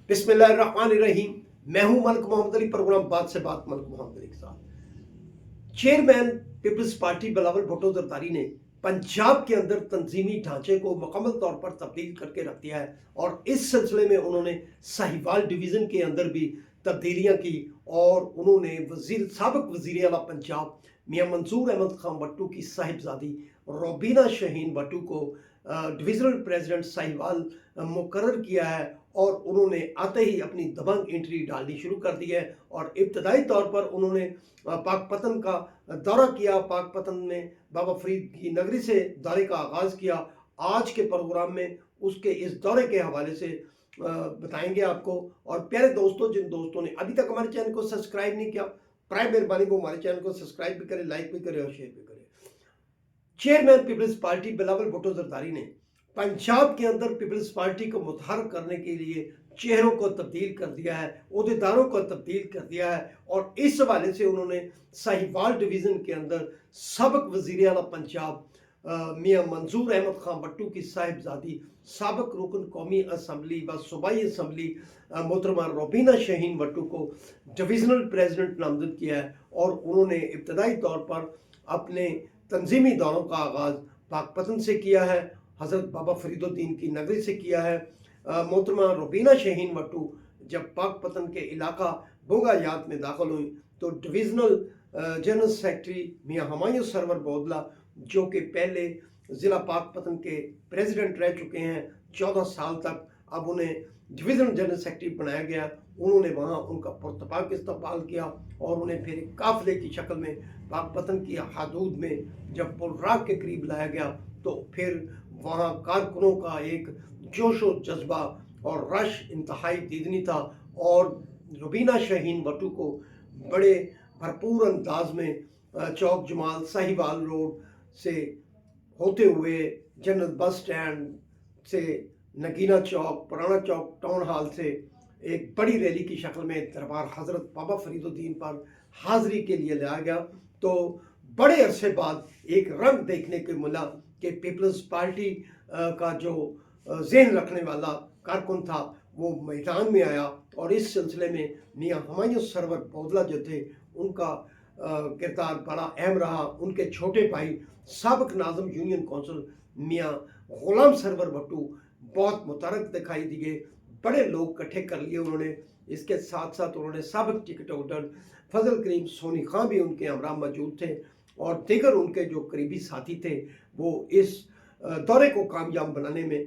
बिस्मिल्लाहिर्रहमानिर्रहीम। मैं हूं मलिक मोहम्मद अली, प्रोग्राम बात से बात मलिक मोहम्मद अली के साथ। चेयरमैन पीपल्स पार्टी बिलावल भुट्टो जरदारी ने पंजाब के अंदर तंजीमी ढांचे को मुकम्मल तौर पर तब्दील करके रख दिया है और इस सिलसिले में उन्होंने साहिवाल डिवीज़न के अंदर भी तब्दीलियां की और उन्होंने साबिक वज़ीर आला पंजाब मियां मंसूर अहमद खान भट्टू की साहिबजादी रोबीना शाहीन भट्टू को डिविजनल प्रेसिडेंट साहिवाल मुकर्रर किया है और उन्होंने आते ही अपनी दबंग एंट्री डालनी शुरू कर दी है। और इब्तदाई तौर पर उन्होंने पाकपतन का दौरा किया, पाकपतन में बाबा फरीद की नगरी से दौरे का आगाज़ किया। आज के प्रोग्राम में उसके इस दौरे के हवाले से बताएंगे आपको। और प्यारे दोस्तों, जिन दोस्तों ने अभी तक हमारे चैनल को सब्सक्राइब नहीं किया, प्राय मेहरबानी को हमारे चैनल को सब्सक्राइब भी करें, लाइक भी करें और शेयर भी करें। चेयरमैन पीपल्स पार्टी बिलावल भुट्टो जरदारी ने पंजाब के अंदर पीपल्स पार्टी को मुतहर्रिक करने के लिए चेहरों को तब्दील कर दिया है, ओहदेदारों को तब्दील कर दिया है और इस हवाले से उन्होंने साहिवाल डिवीज़न के अंदर सबक वज़ीर आला पंजाब मियां मंसूर अहमद खान भट्टू की साहिबजादी साबिक रुकन कौमी असम्बली व सूबाई असम्बली मोहतरमा रोबीना शाहीन भट्टू को डिविजनल प्रेसिडेंट नामजद किया है। और उन्होंने इब्तदाई तौर पर अपने तंजीमी दौरों का आगाज़ पाकपतन से किया है, हज़रत बाबा फरीदुद्दीन की नगरी से किया है। मोहतरमा रोबीना शाहीन भट्टू जब पाकपतन के इलाका बोगायात में दाखिल हुई तो डिविजनल जनरल सेक्रेटरी मियां हुमायूं सरवर बोदला, जो कि पहले ज़िला पाकपतन के प्रेसिडेंट रह चुके हैं 14 साल तक, अब उन्हें डिविजनल जनरल सेक्रेटरी बनाया गया। उन्होंने वहाँ उनका पुरतपाक इस्तकबाल किया और उन्हें फिर एक काफिले की शक्ल में पाकपतन की हदूद में जब पुलराग के करीब लाया गया तो फिर वहाँ कारकुनों का एक जोश व जज्बा और रश इंतहाई दीदनी था और रुबीना शाहीन भट्टू को बड़े भरपूर अंदाज में चौक जमाल साहिवाल रोड से होते हुए जनरल बस स्टैंड से नगीना चौक, पुराना चौक, टाउन हॉल से एक बड़ी रैली की शक्ल में दरबार हज़रत बाबा फरीदुद्दीन पर हाज़री के लिए लाया गया। तो बड़े अरसे बाद एक रंग देखने को मिला कि पीपल्स पार्टी का जो ज़हन रखने वाला कारकुन था वो मैदान में आया और इस सिलसिले में मियां हुमायूं सरवर बोदला जो थे उनका किरदार बड़ा अहम रहा। उनके छोटे भाई साबिक नाज़िम यूनियन कौंसिल मियां गुलाम सरवर भट्टू बहुत मुतहर्रिक दिखाई दिए, बड़े लोग इकट्ठे कर लिए उन्होंने। इसके साथ साथ उन्होंने साबिक टिकट होल्डर फजल करीम सोनी खां भी उनके हमरा मौजूद थे और दीगर उनके जो करीबी साथी थे वो इस दौरे को कामयाब बनाने में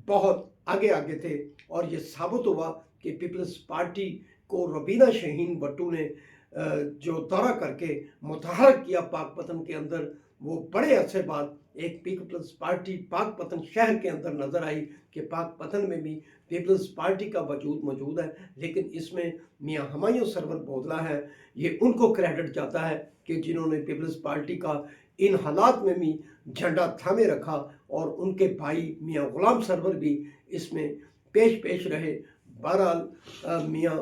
बहुत आगे आगे थे। और ये साबित हुआ कि पीपल्स पार्टी को रोबीना शाहीन भट्टू ने जो दौरा करके मुतहर्रिक किया पाकपतन के अंदर, वो बड़े अरसे बाद एक पीपल्स पार्टी पाकपतन शहर के अंदर नजर आई कि पाकपतन में भी पीपल्स पार्टी का वजूद मौजूद है। लेकिन इसमें मियां हुमायूं सरवर बोदला है, ये उनको क्रेडिट जाता है कि जिन्होंने पीपल्स पार्टी का इन हालात में भी झंडा थामे रखा और उनके भाई मियां गुलाम सरवर भी इसमें पेश रहे। बहरहाल मियां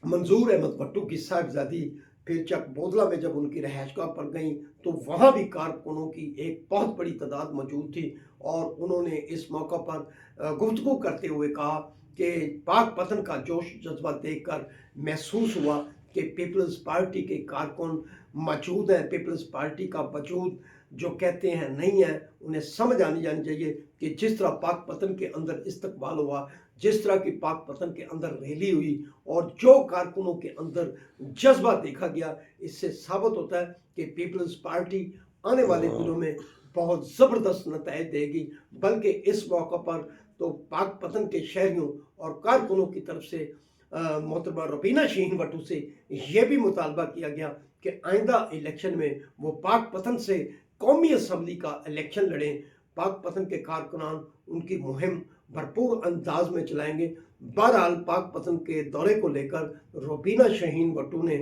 मंसूर अहमद भट्टू की साहिबजादी फिर चक बोदला में जब उनकी रहायशगाह पर गई तो वहाँ भी कारकुनों की एक बहुत बड़ी तादाद मौजूद थी और उन्होंने इस मौका पर गुफ्तगू करते हुए कहा कि पाकपतन का जोश जज्बा देखकर महसूस हुआ कि पीपल्स पार्टी के कारकुन मौजूद हैं, पीपल्स पार्टी का वजूद जो कहते हैं नहीं है। उन्हें समझ आनी जानी चाहिए कि जिस तरह पाकपतन के अंदर इस्तकबाल हुआ, जिस तरह की पाकपतन के अंदर रैली हुई और जो कारकुनों के अंदर जज्बा देखा गया, इससे साबित होता है कि पीपल्स पार्टी आने वाले दिनों में बहुत ज़बरदस्त नतीजे देगी। बल्कि इस मौका पर तो पाकपतन के शहरियों और कारकुनों की तरफ से मोहतरमा रोबीना शाहीन भट्टू से यह भी मुतालबा किया गया कि आइंदा इलेक्शन में वो पाकपतन से कौमी असम्बली का इलेक्शन लड़ें। पाकपतन के कारकुनान उनकी मुहिम भरपूर अंदाज में चलाएंगे। बहरहाल पाकपतन के दौरे को लेकर रोबीना शाहीन भट्टू ने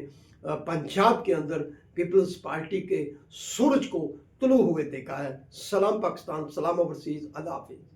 पंजाब के अंदर पीपल्स पार्टी के सूरज को तुलू हुए देखा है। सलाम पाकिस्तान, सलाम ओवरसीज, अल्लाह हाफिज़।